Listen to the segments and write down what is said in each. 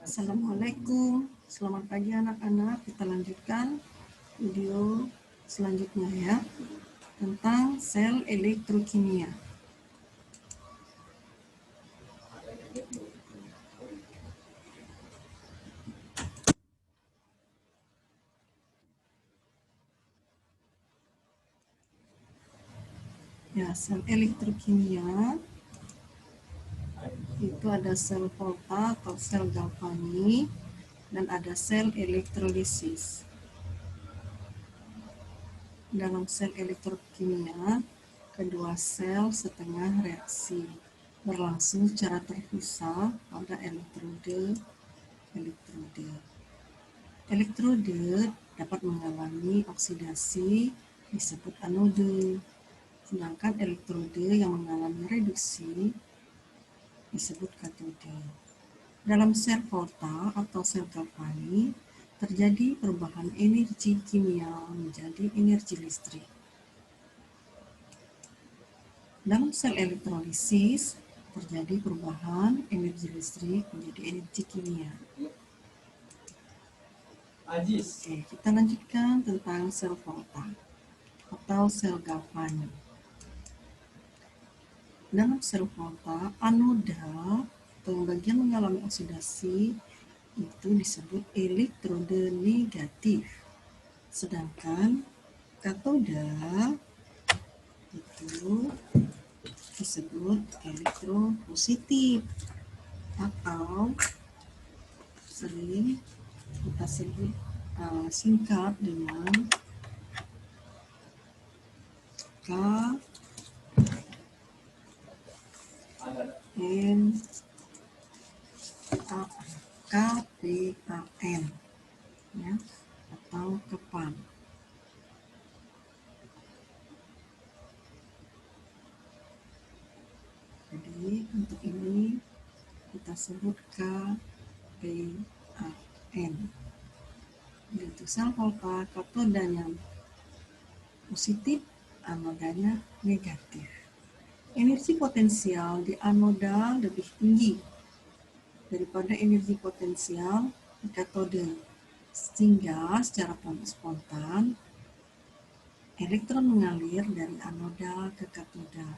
Assalamualaikum, selamat pagi anak-anak. Kita lanjutkan video selanjutnya ya, tentang sel elektrokimia. Ya, sel elektrokimia itu ada sel Volta atau sel Galvani dan ada sel elektrolisis. Dalam sel elektrokimia, kedua sel setengah reaksi berlangsung secara terpisah pada elektrode. Elektrode dapat mengalami oksidasi disebut anode, sedangkan elektrode yang mengalami reduksi disebut katode. Dalam sel Volta atau sel Galvani terjadi perubahan energi kimia menjadi energi listrik. Dalam sel elektrolisis terjadi perubahan energi listrik menjadi energi kimia. Oke, kita lanjutkan tentang sel Volta atau sel Galvani. Dalam sel Volta, anoda atau bagian mengalami oksidasi itu disebut elektrode negatif, sedangkan katoda itu disebut elektropositif atau sering kita sebut singkat dengan KPAN ya, atau KPAN. Jadi untuk ini kita sebut KPAN. Yaitu sel Volta, katodanya positif, anodanya negatif. Energi potensial di anoda lebih tinggi daripada energi potensial di katode, sehingga secara spontan elektron mengalir dari anoda ke katoda.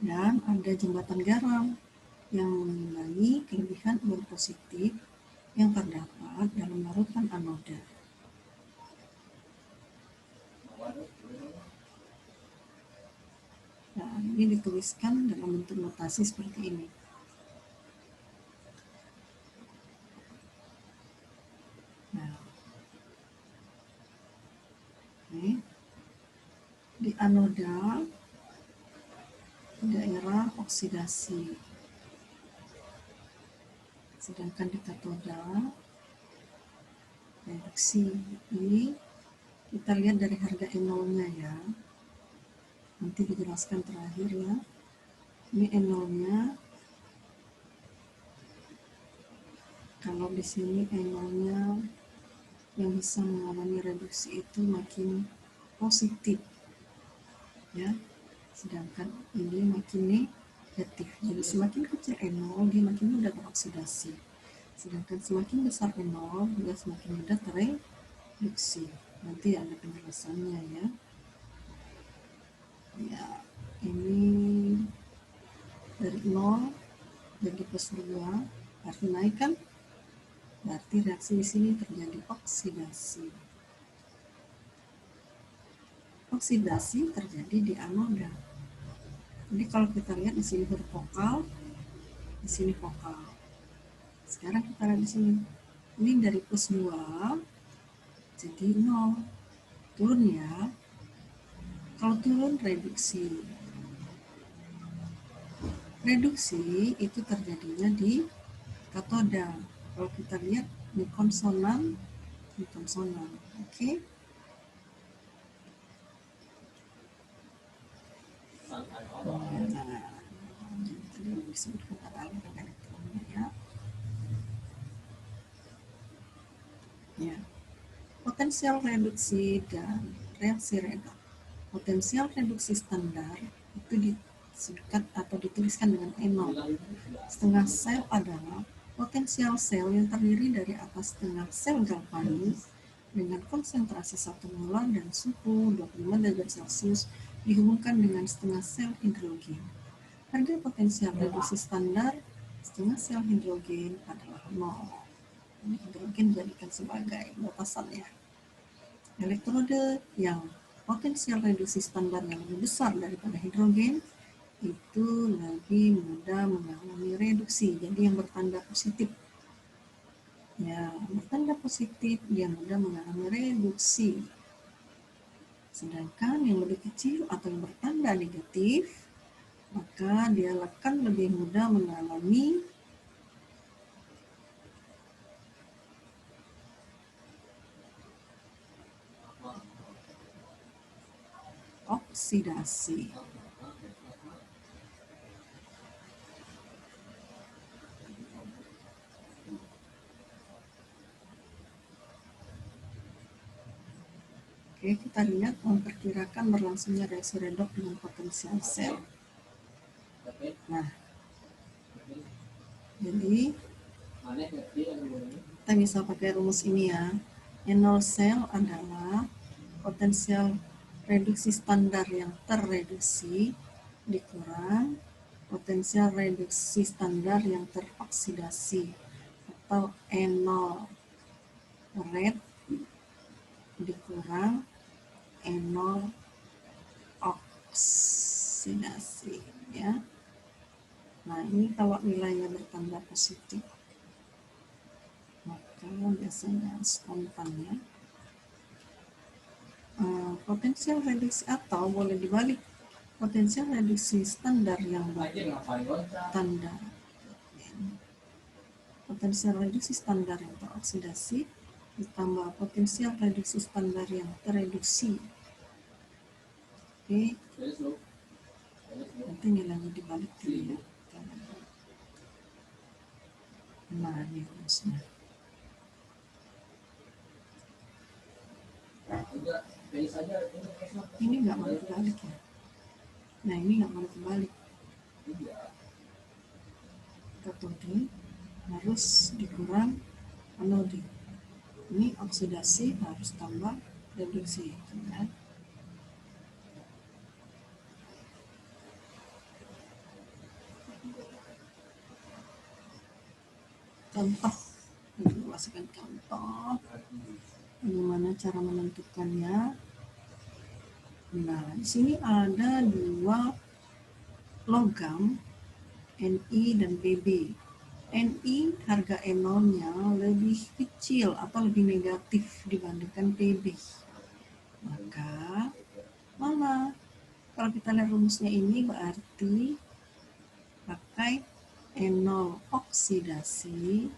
Dan ada jembatan garam yang mengimbangi kelebihan ion positif yang terdapat dalam larutan anoda. Nah, ini dituliskan dalam bentuk notasi seperti ini. Nah, ini di anoda daerah oksidasi, sedangkan di katoda reduksi. Ini kita lihat dari harga E0-nya ya, nanti dijelaskan terakhir ya. Ini E0-nya, kalau di sini E0-nya yang bisa mengalami reduksi itu makin positif ya, sedangkan ini makin negatif. Jadi semakin kecil E0 dia makin mudah teroksidasi, sedangkan semakin besar E0 dia semakin mudah tereduksi. Nanti ada penjelasannya ya. Ya, ini dari 0 jadi plus 2 berarti naik kan? Berarti reaksi di sini terjadi oksidasi. Oksidasi terjadi di anoda. Jadi kalau kita lihat di sini huruf vokal, di sini vokal. Sekarang kita lihat di sini. Ini dari plus 2 jadi 0. Turun ya. Kalau turun reduksi. Reduksi itu terjadinya di katoda. Kalau kita lihat di konsonan, oke? Nah, jadi disebutkan ada aliran elektronnya ya. Ya, potensial reduksi dan reaksi redoks. Potensial reduksi standar itu singkat atau dituliskan dengan E0. Setengah sel adalah potensial sel yang terdiri dari atas setengah sel galvanis dengan konsentrasi 1 molar dan suhu 25 derajat Celcius dihubungkan dengan setengah sel hidrogen. Harga potensial reduksi standar setengah sel hidrogen adalah 0. Ini hidrogen dijadikan sebagai batasannya. Elektrode yang potensial reduksi standarnya lebih besar daripada hidrogen itu lebih mudah mengalami reduksi. Jadi yang bertanda positif, ya bertanda positif dia mudah mengalami reduksi. Sedangkan yang lebih kecil atau yang bertanda negatif, maka dia akan lebih mudah mengalami oksidasi. Oke, kita lihat memperkirakan berlangsungnya reaksi redoks dengan potensial sel. Nah, jadi kita bisa pakai rumus ini ya. E0 sel adalah potensial reduksi standar yang terreduksi dikurang potensial reduksi standar yang teroksidasi atau E0 red dikurang E0 oksidasi ya. Nah, ini kalau nilainya bertambah positif maka biasanya spontan ya. Potensial reduksi atau boleh dibalik, potensial reduksi standar yang bertanda potensial reduksi standar yang teroksidasi ditambah potensial reduksi standar yang tereduksi. Oke, nanti nilainya dibalik dulu ya. Nah, ini rumusnya. Ini nggak mau kebalik ya. Nah, ini nggak mau kebalik. Katode harus dikurang anode. Ini oksidasi harus tambah reduksi, kan? Contoh, masukkan contoh. Bagaimana cara menentukannya? Nah, di sini ada dua logam Ni dan Pb. Ni harga E0-nya lebih kecil atau lebih negatif dibandingkan Pb. Maka mana? Kalau kita lihat rumusnya ini berarti pakai E0 oksidasi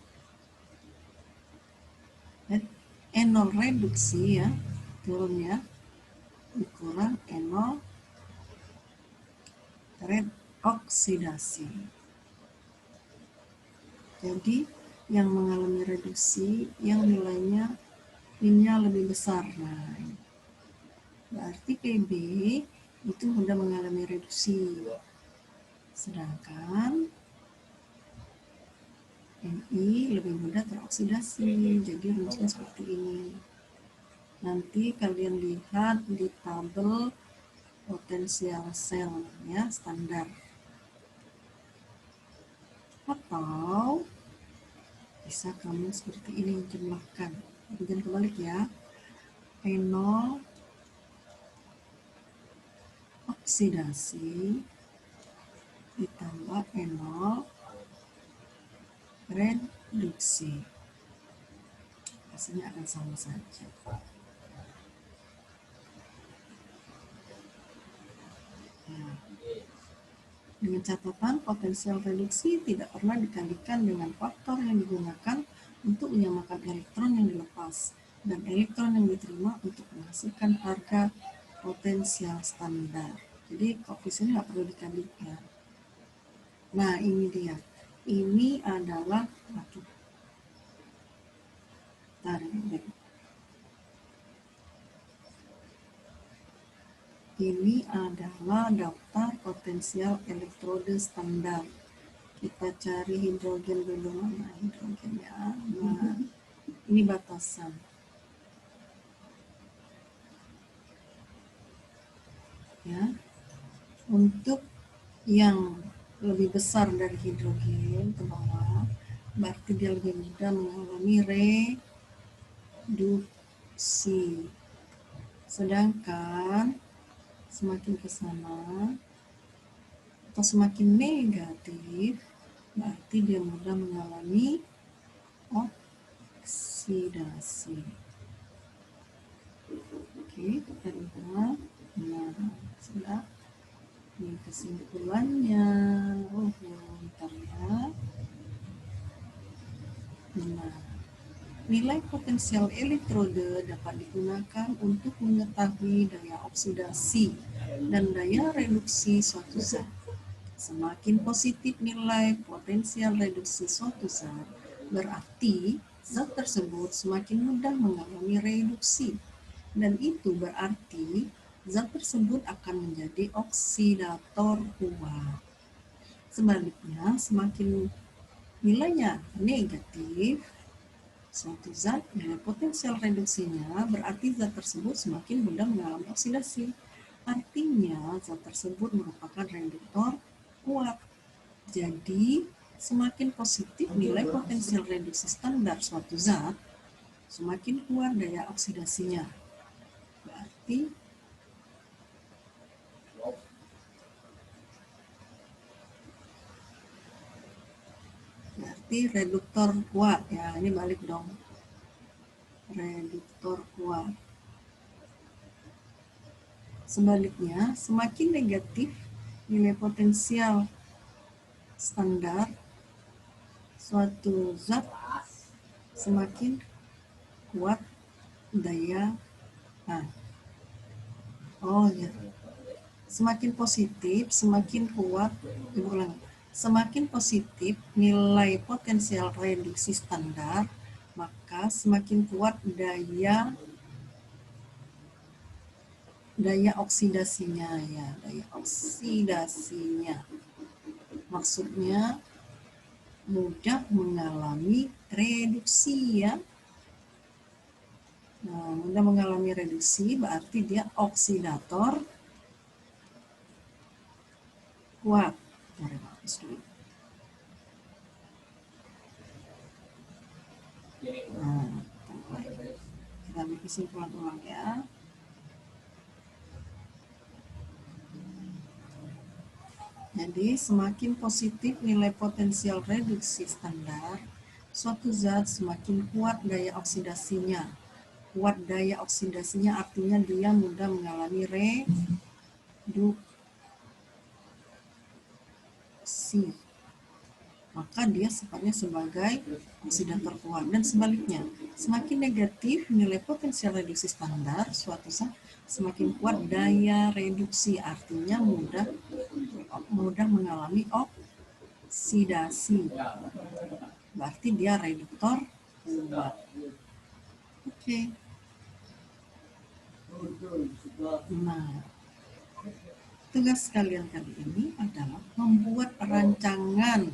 E0 reduksi ya, turun ya, dikurang E0 oksidasi. Jadi yang mengalami reduksi yang nilainya lebih besar. Nah, berarti Pb itu mudah mengalami reduksi. Sedangkan Ni lebih mudah teroksidasi. Jadi rumusnya seperti ini. Nanti kalian lihat di tabel potensial selnya standar. Atau bisa kamu seperti ini jumlahkan. Jangan kebalik ya. E0 oksidasi ditambah E0 reduksi. Hasilnya akan sama saja. Nah, dengan catatan potensial reduksi tidak pernah dikalikan dengan faktor yang digunakan untuk menyamakan elektron yang dilepas dan elektron yang diterima untuk menghasilkan harga potensial standar. Jadi koefisien nggak perlu dikalikan. Nah, ini dia. Ini adalah tarik. Ini adalah daftar potensial elektrode standar. Kita cari hidrogen dulu, mana hidrogennya. Nah, ini batasan. Ya, untuk yang lebih besar dari hidrogen ke bawah, berarti dia lebih mudah mengalami reduksi. Sedangkan semakin ke sana atau semakin negatif, berarti dia mudah mengalami oksidasi. Oke, kita lihat. Nah, sudah. Ini kesimpulannya. Bentar ya. Nah, nilai potensial elektrode dapat digunakan untuk mengetahui daya oksidasi dan daya reduksi suatu zat. Semakin positif nilai potensial reduksi suatu zat, berarti zat tersebut semakin mudah mengalami reduksi. Dan itu berarti zat tersebut akan menjadi oksidator kuat. Sebaliknya, semakin nilainya negatif, suatu zat nilai potensial reduksinya berarti zat tersebut semakin mudah mengalami oksidasi. Artinya, zat tersebut merupakan reduktor kuat. Jadi, semakin positif nilai potensial reduksi standar suatu zat, semakin kuat daya oksidasinya. Berarti reduktor kuat. Ya, ini balik dong. Reduktor kuat. Sebaliknya, semakin negatif nilai potensial standar suatu zat, semakin kuat daya. Semakin positif, semakin kuat. Semakin positif nilai potensial reduksi standar, maka semakin kuat daya oksidasinya, ya, daya oksidasinya. Maksudnya mudah mengalami reduksi, ya. Nah, mudah mengalami reduksi berarti dia oksidator kuat. Nah, kita ambil kesimpulan ulang ya. Jadi, semakin positif nilai potensial reduksi standar, suatu zat semakin kuat daya oksidasinya. Kuat daya oksidasinya artinya dia mudah mengalami reduksi. Maka dia sifatnya sebagai oksidator kuat. Dan sebaliknya, semakin negatif nilai potensial reduksi standar suatu zat, semakin kuat daya reduksi, artinya mudah mengalami oksidasi. Berarti dia reduktor kuat. Oke. Nah, tugas kalian kali ini adalah membuat rancangan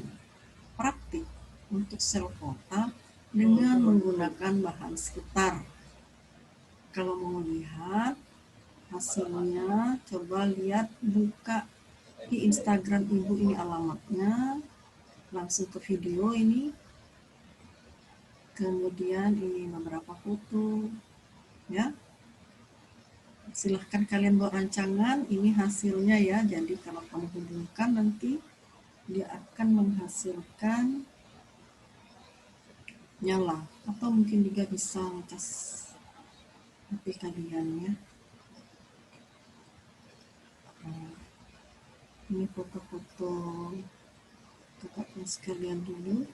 praktik untuk sel kota dengan menggunakan bahan sekitar. Kalau mau lihat hasilnya, coba lihat, buka di Instagram Ibu, ini alamatnya, langsung ke video ini, kemudian ini beberapa foto, ya. Silahkan kalian buat rancangan, ini hasilnya ya. Jadi kalau kamu hubungkan nanti dia akan menghasilkan nyala, atau mungkin juga bisa ngecas HP kalian, ya. Nah, ini foto-foto kakaknya sekalian dulu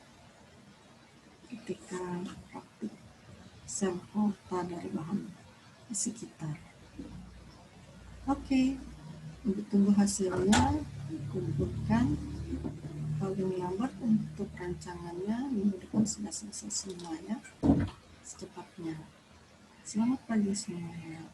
ketika praktik sel kota dari bahan sekitar. Oke, untuk tunggu hasilnya, kumpulkan. Paling lambat untuk rancangannya minggu depan sudah selesai semua, ya, secepatnya. Selamat pagi semuanya.